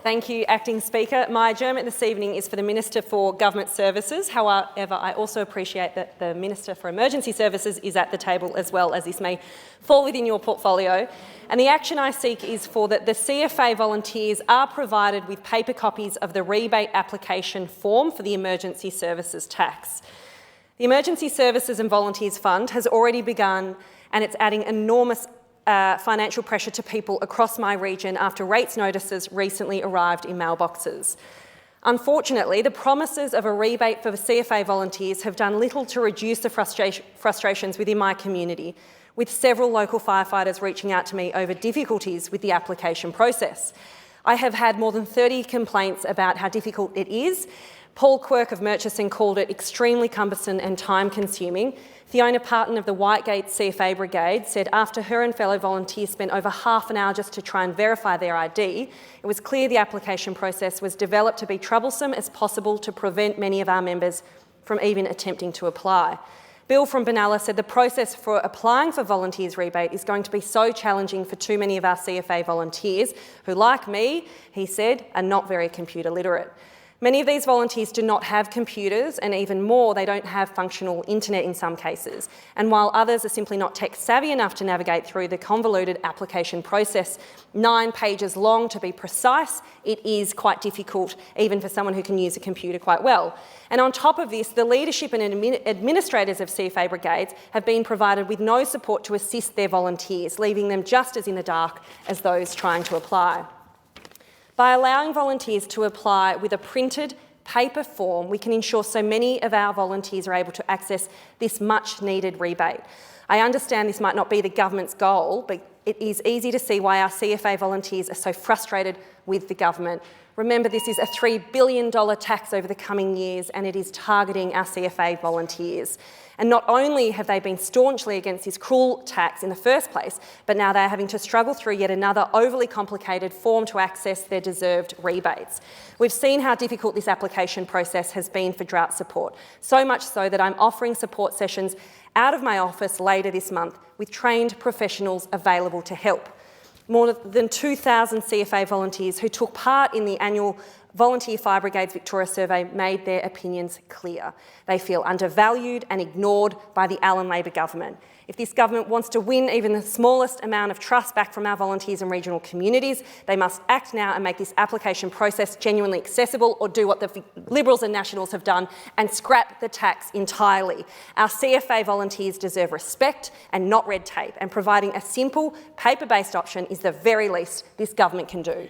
Thank you, Acting Speaker. My adjournment this evening is for the Minister for Government Services. However, I also appreciate that the Minister for Emergency Services is at the table as well, as this may fall within your portfolio. And the action I seek is for that the CFA volunteers are provided with paper copies of the rebate application form for the Emergency Services tax. The Emergency Services and Volunteers Fund has already begun, and it's adding enormous financial pressure to people across my region after rates notices recently arrived in mailboxes. Unfortunately, the promises of a rebate for the CFA volunteers have done little to reduce the frustrations within my community, with several local firefighters reaching out to me over difficulties with the application process. I have had more than 30 complaints about how difficult it is. Paul Quirk of Murchison called it extremely cumbersome and time-consuming. Fiona Parton of the Whitegate CFA Brigade said after her and fellow volunteers spent over half an hour just to try and verify their ID, it was clear the application process was developed to be troublesome as possible to prevent many of our members from even attempting to apply. Bill from Benalla said the process for applying for volunteers rebate is going to be so challenging for too many of our CFA volunteers who, like me, he said, are not very computer literate. Many of these volunteers do not have computers, and even more, they don't have functional internet in some cases. And while others are simply not tech-savvy enough to navigate through the convoluted application process, 9 pages long to be precise, it is quite difficult even for someone who can use a computer quite well. And on top of this, the leadership and administrators of CFA brigades have been provided with no support to assist their volunteers, leaving them just as in the dark as those trying to apply. By allowing volunteers to apply with a printed paper form, we can ensure so many of our volunteers are able to access this much-needed rebate. I understand this might not be the government's goal, but it is easy to see why our CFA volunteers are so frustrated with the government. Remember, this is a $3 billion tax over the coming years, and it is targeting our CFA volunteers. And not only have they been staunchly against this cruel tax in the first place, but now they're having to struggle through yet another overly complicated form to access their deserved rebates. We've seen how difficult this application process has been for drought support, so much so that I'm offering support sessions out of my office later this month with trained professionals available to help. More than 2,000 CFA volunteers who took part in the annual Volunteer Fire Brigades Victoria survey made their opinions clear. They feel undervalued and ignored by the Allan Labor government. If this government wants to win even the smallest amount of trust back from our volunteers and regional communities, they must act now and make this application process genuinely accessible, or do what the Liberals and Nationals have done and scrap the tax entirely. Our CFA volunteers deserve respect and not red tape, and providing a simple, paper-based option is the very least this government can do.